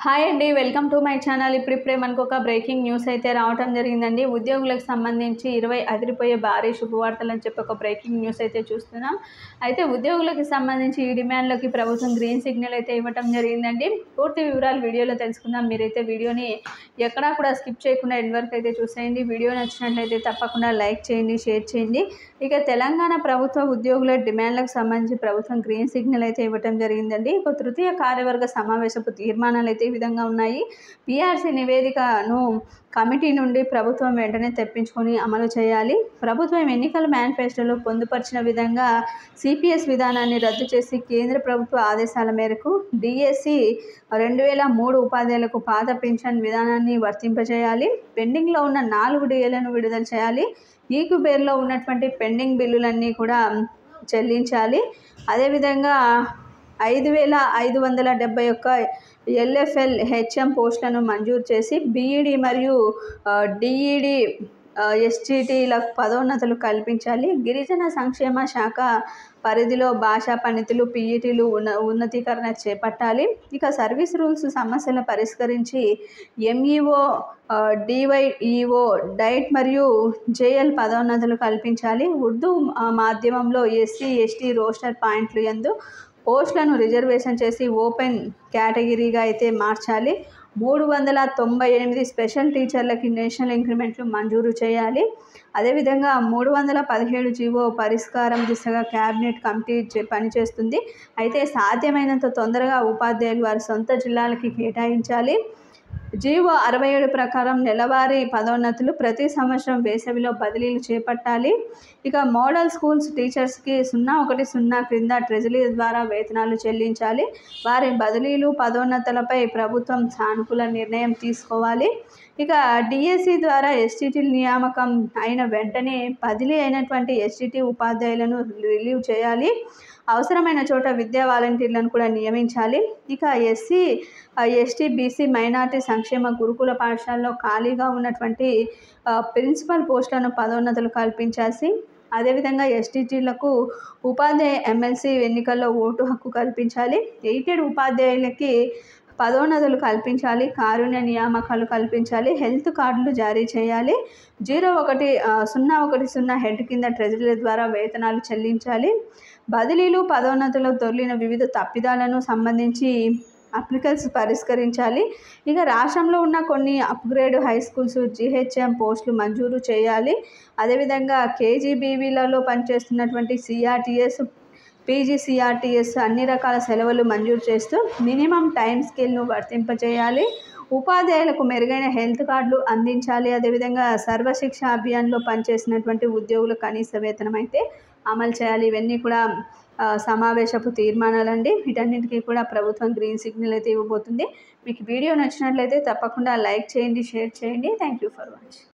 Hi అండి, welcome to my channel. ఇప్పుడిప్పుడే మనకు ఒక బ్రేకింగ్ న్యూస్ అయితే రావటం జరిగిందండి. ఉద్యోగులకు సంబంధించి 20 అదిరిపోయే భారీ శుభవార్తలు అని చెప్పి ఒక బ్రేకింగ్ న్యూస్ అయితే చూస్తున్నాం. అయితే ఉద్యోగులకు సంబంధించి ఈ డిమాండ్లకి ప్రభుత్వం గ్రీన్ సిగ్నల్ అయితే ఇవ్వటం జరిగిందండి. పూర్తి వివరాలు వీడియోలో తెలుసుకుందాం. మీరైతే వీడియోని ఎక్కడా కూడా స్కిప్ చేయకుండా ఎండ్ వరకు అయితే చూసేయండి. వీడియో నచ్చినట్లయితే తప్పకుండా లైక్ చేయండి, షేర్ చేయండి. ఇక తెలంగాణ ప్రభుత్వ ఉద్యోగుల డిమాండ్లకు సంబంధించి ప్రభుత్వం గ్రీన్ సిగ్నల్ అయితే ఇవ్వటం జరిగిందండి. ఒక తృతీయ కార్యవర్గ సమావేశపు తీర్మానాలు అయితే ఈ విధంగా ఉన్నాయి. పిఆర్సీ నివేదికను కమిటీ నుండి ప్రభుత్వం వెంటనే తెప్పించుకొని అమలు చేయాలి. ప్రభుత్వం ఎన్నికల మేనిఫెస్టోలో పొందుపరిచిన విధంగా సిపిఎస్ విధానాన్ని రద్దు చేసి కేంద్ర ప్రభుత్వ ఆదేశాల మేరకు డిఎస్సి 2003 ఉపాధ్యాయులకు పాత పెన్షన్ విధానాన్ని వర్తింపజేయాలి. పెండింగ్లో ఉన్న 4 డిఏలను విడుదల చేయాలి. ఈక్యుబేర్లో ఉన్నటువంటి పెండింగ్ బిల్లులన్నీ కూడా చెల్లించాలి. అదేవిధంగా 5571 ఎల్ఎఫ్ఎల్ హెచ్ఎం పోస్టులను మంజూరు చేసి బీఈడి మరియు డిఈడి ఎస్జిటిలకు పదోన్నతులు కల్పించాలి. గిరిజన సంక్షేమ శాఖ పరిధిలో భాషా పనితులు పీఈటీలు ఉన్నతీకరణ చేపట్టాలి. ఇక సర్వీస్ రూల్స్ సమస్యలను పరిష్కరించి ఎంఈఓ డివైఈఓ డైట్ మరియు జేఎల్ పదోన్నతులు కల్పించాలి. ఉర్దూ మాధ్యమంలో ఎస్సీ ఎస్టీ రోస్టర్ పాయింట్లు యందు పోస్టులను రిజర్వేషన్ చేసి ఓపెన్ కేటగిరీగా అయితే మార్చాలి. 398 స్పెషల్ టీచర్లకి నేషనల్ ఇంక్రిమెంట్లు మంజూరు చేయాలి. అదేవిధంగా 317 జీవో పరిష్కారం దిశగా క్యాబినెట్ కమిటీ పనిచేస్తుంది. అయితే సాధ్యమైనంత తొందరగా ఉపాధ్యాయులు వారి సొంత జిల్లాలకి కేటాయించాలి. జీవో 67 ప్రకారం నెలవారీ పదోన్నతులు, ప్రతి సంవత్సరం వేసవిలో బదిలీలు చేపట్టాలి. ఇక మోడల్ స్కూల్స్ టీచర్స్కి 010 క్రింద ట్రెజరీ ద్వారా వేతనాలు చెల్లించాలి. వారి బదిలీలు పదోన్నతులపై ప్రభుత్వం సానుకూల నిర్ణయం తీసుకోవాలి. ఇక డిఎస్సి ద్వారా ఎస్జిటి నియామకం అయిన వెంటనే బదిలీ అయినటువంటి ఎస్జిటి ఉపాధ్యాయులను రిలీవ్ చేయాలి. అవసరమైన చోట విద్యా వాలంటీర్లను కూడా నియమించాలి. ఇక ఎస్సీ ఎస్టీ బీసీ మైనార్టీ సంక్షేమ గురుకుల పాఠశాలలో ఖాళీగా ఉన్నటువంటి ప్రిన్సిపల్ పోస్టులను పదోన్నతులు కల్పించాల్సి. అదేవిధంగా ఎస్టీటీలకు ఉపాధ్యాయ ఎమ్మెల్సీ ఎన్నికల్లో ఓటు హక్కు కల్పించాలి. ఎయిటెడ్ ఉపాధ్యాయులకి పదోన్నతులు కల్పించాలి. కారుణ్య నియామకాలు కల్పించాలి. హెల్త్ కార్డులు జారీ చేయాలి. 010 హెడ్ కింద ట్రెజరీల ద్వారా వేతనాలు చెల్లించాలి. బదిలీలు పదోన్నతులు దొర్లిన వివిధ తప్పిదాలను సంబంధించి అప్లికల్స్ పరిష్కరించాలి. ఇక రాష్ట్రంలో ఉన్న కొన్ని అప్గ్రేడ్ హై స్కూల్స్ జిహెచ్ఎం పోస్టులు మంజూరు చేయాలి. అదేవిధంగా కేజీబీవీలలో పనిచేస్తున్నటువంటి సిఆర్టీఎస్ పీజీసీఆర్టీఎస్ అన్ని రకాల సెలవులు మంజూరు చేస్తూ మినిమం టైం స్కేల్ను వర్తింపజేయాలి. ఉపాధ్యాయులకు మెరుగైన హెల్త్ కార్డులు అందించాలి. అదేవిధంగా సర్వశిక్ష అభియాన్లో పనిచేసినటువంటి ఉద్యోగుల కనీస వేతనం అయితే అమలు చేయాలి. ఇవన్నీ కూడా సమావేశపు తీర్మానాలండి. వీటన్నిటికీ కూడా ప్రభుత్వం గ్రీన్ సిగ్నల్ అయితే ఇవ్వబోతుంది. మీకు వీడియో నచ్చినట్లయితే తప్పకుండా లైక్ చేయండి, షేర్ చేయండి. Thank you for watching.